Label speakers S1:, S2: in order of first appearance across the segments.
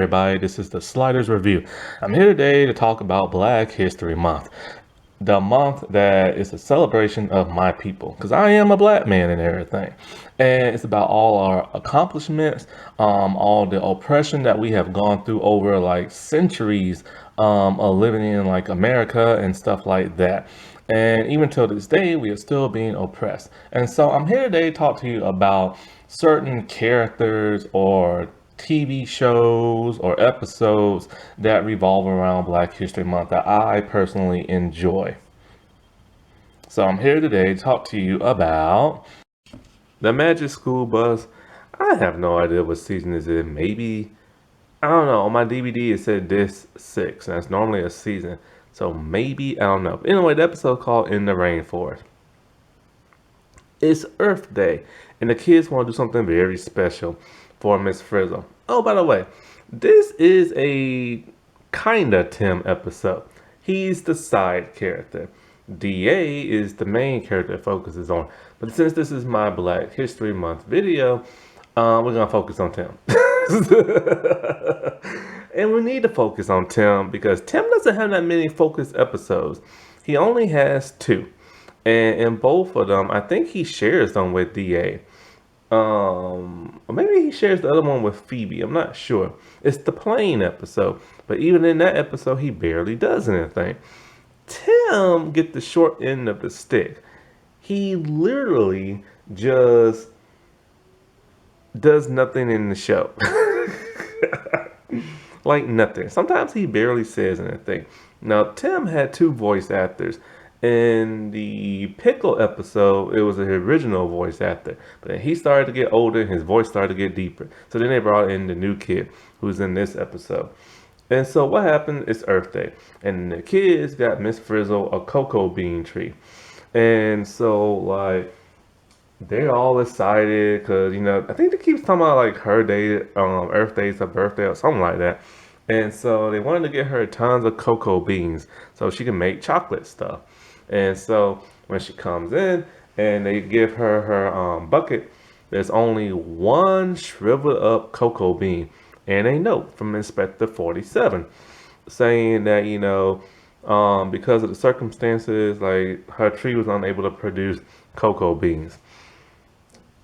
S1: everybody, this is the Sliders Review. I'm here today to talk about Black History Month. The month that is a celebration of my people, because I am a black man and everything. And it's about all our accomplishments, all the oppression that we have gone through over like centuries of living in like America and stuff like that. And even till this day, we are still being oppressed. And so I'm here today to talk to you about certain characters or TV shows or episodes that revolve around Black History Month that I personally enjoy. So I'm here today to talk to you about the Magic School Bus. I have no idea what season this is. Maybe, I don't know. On my DVD it said this 6, and that's normally a season. So maybe, I don't know. Anyway, the episode called In the Rainforest. It's Earth Day, and the kids want to do something very special for Miss Frizzle. Oh, by the way, this is a kinda Tim episode. He's the side character. DA is the main character it focuses on. But since this is my Black History Month video, we're gonna focus on Tim. And we need to focus on Tim because Tim doesn't have that many focused episodes. He only has 2. And in both of them, I think he shares them with DA. Or maybe he shares the other one with Phoebe. I'm not sure. It's the plane episode. But even in that episode, he barely does anything. Tim gets the short end of the stick. He literally just does nothing in the show. Like nothing. Sometimes he barely says anything. Now, Tim had 2 voice actors. In the Pickle episode, it was the original voice actor. But then he started to get older and his voice started to get deeper. So then they brought in the new kid who's in this episode. And so what happened? It's Earth Day. And the kids got Miss Frizzle a cocoa bean tree. And so, like, they're all excited because, you know, I think they keep talking about, like, her day, Earth Day is her birthday or something like that. And so they wanted to get her tons of cocoa beans so she can make chocolate stuff. And so when she comes in and they give her her bucket, there's only one shriveled up cocoa bean and a note from Inspector 47 saying that, you know, because of the circumstances, like her tree was unable to produce cocoa beans.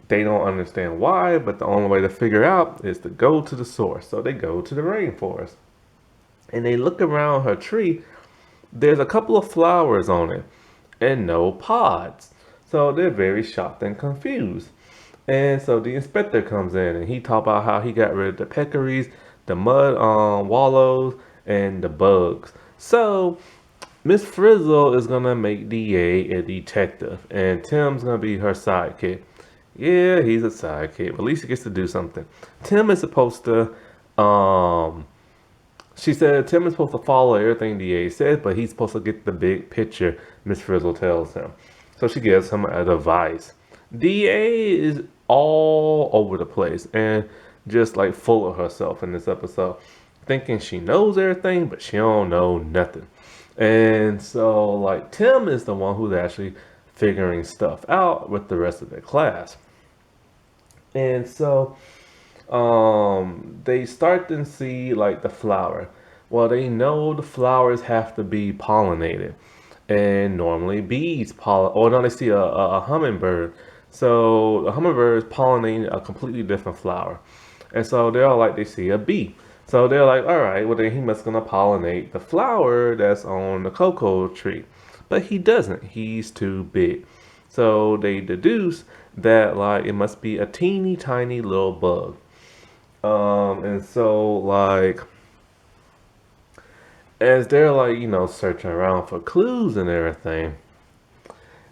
S1: They don't understand why, but the only way to figure out is to go to the source. So they go to the rainforest and they look around her tree. There's a couple of flowers on it and no pods. So they're very shocked and confused. And so the inspector comes in and he talks about how he got rid of the peccaries, the mud wallows, and the bugs. So Miss Frizzle is going to make DA a detective and Tim's going to be her sidekick. Yeah, he's a sidekick, but at least he gets to do something. Tim is supposed to, she said Tim is supposed to follow everything DA says, but he's supposed to get the big picture, Miss Frizzle tells him. So she gives him advice. DA is all over the place and just like full of herself in this episode, thinking she knows everything, but she don't know nothing. And so like Tim is the one who's actually figuring stuff out with the rest of the class. And so they start to see like the flower. Well, they know the flowers have to be pollinated, and normally bees pollinate. Or no, they see a hummingbird. So the hummingbird is pollinating a completely different flower, and so they're all like they see a bee. So they're like, all right, well then he must gonna pollinate the flower that's on the cocoa tree, but he doesn't. He's too big. So they deduce that like it must be a teeny tiny little bug. And so like as they're like, you know, searching around for clues and everything,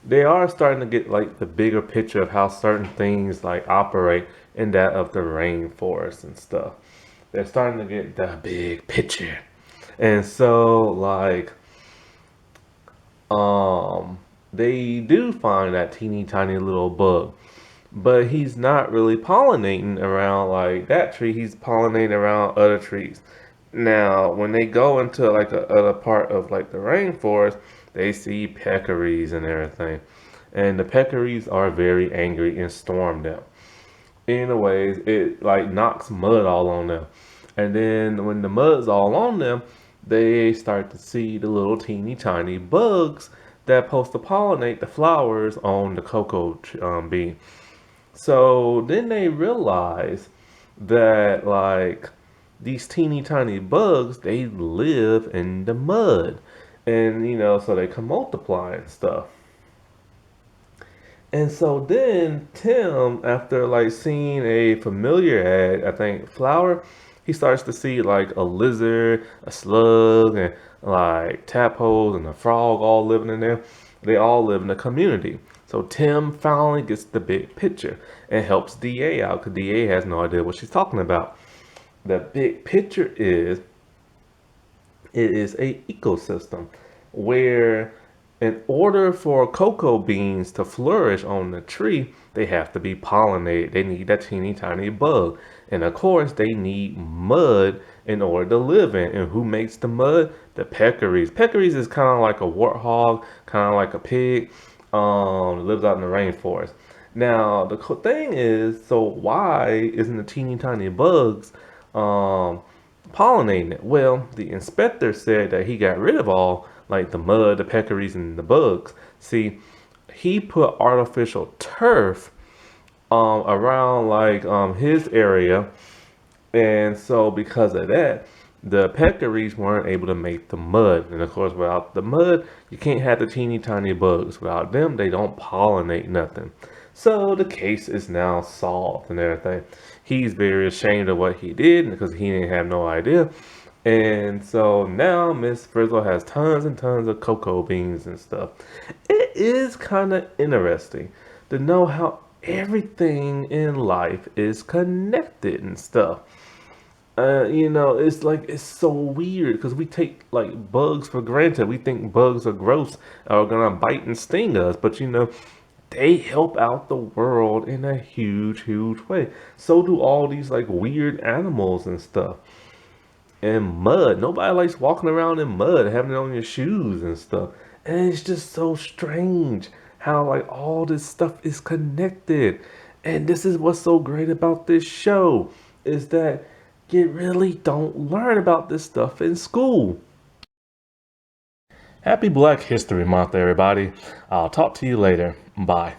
S1: they are starting to get like the bigger picture of how certain things like operate in that of the rainforest and stuff. They're starting to get the big picture. And so like they do find that teeny tiny little bug, but he's not really pollinating around like that tree. He's pollinating around other trees. Now, when they go into like a other part of like the rainforest, they see peccaries and everything. And the peccaries are very angry and storm them. Anyways, it like knocks mud all on them. And then when the mud's all on them, they start to see the little teeny tiny bugs that supposed to pollinate the flowers on the cocoa bean. So then they realize that like these teeny tiny bugs, they live in the mud. And so they can multiply and stuff. And so then Tim, after like seeing a familiar ad, I think flower, he starts to see like a lizard, a slug, and like tadpoles and a frog all living in there. They all live in a community. So Tim finally gets the big picture and helps DA out because DA has no idea what she's talking about. The big picture is it is a ecosystem where in order for cocoa beans to flourish on the tree, they have to be pollinated. They need that teeny tiny bug. And of course, they need mud in order to live in. And who makes the mud? The peccaries. Peccaries is kind of like a warthog, kind of like a pig. Lives out in the rainforest. Now, the thing is, so why isn't the teeny tiny bugs um, pollinating it? Well, the inspector said that he got rid of all like the mud, the peccaries, and the bugs. See, he put artificial turf around like his area, and so because of that, the peccaries weren't able to make the mud. And of course, without the mud, you can't have the teeny tiny bugs. Without them, they don't pollinate nothing. So the case is now solved and everything. He's very ashamed of what he did because he didn't have no idea. And so now Miss Frizzle has tons and tons of cocoa beans and stuff. It is kind of interesting to know how everything in life is connected and stuff. It's like it's so weird because we take like bugs for granted. We think bugs are gross or are gonna bite and sting us, but they help out the world in a huge, huge way. So do all these like weird animals and stuff. And mud. Nobody likes walking around in mud, having it on your shoes and stuff. And it's just so strange how like all this stuff is connected. And this is what's so great about this show is that you really don't learn about this stuff in school. Happy Black History Month, everybody. I'll talk to you later. Bye.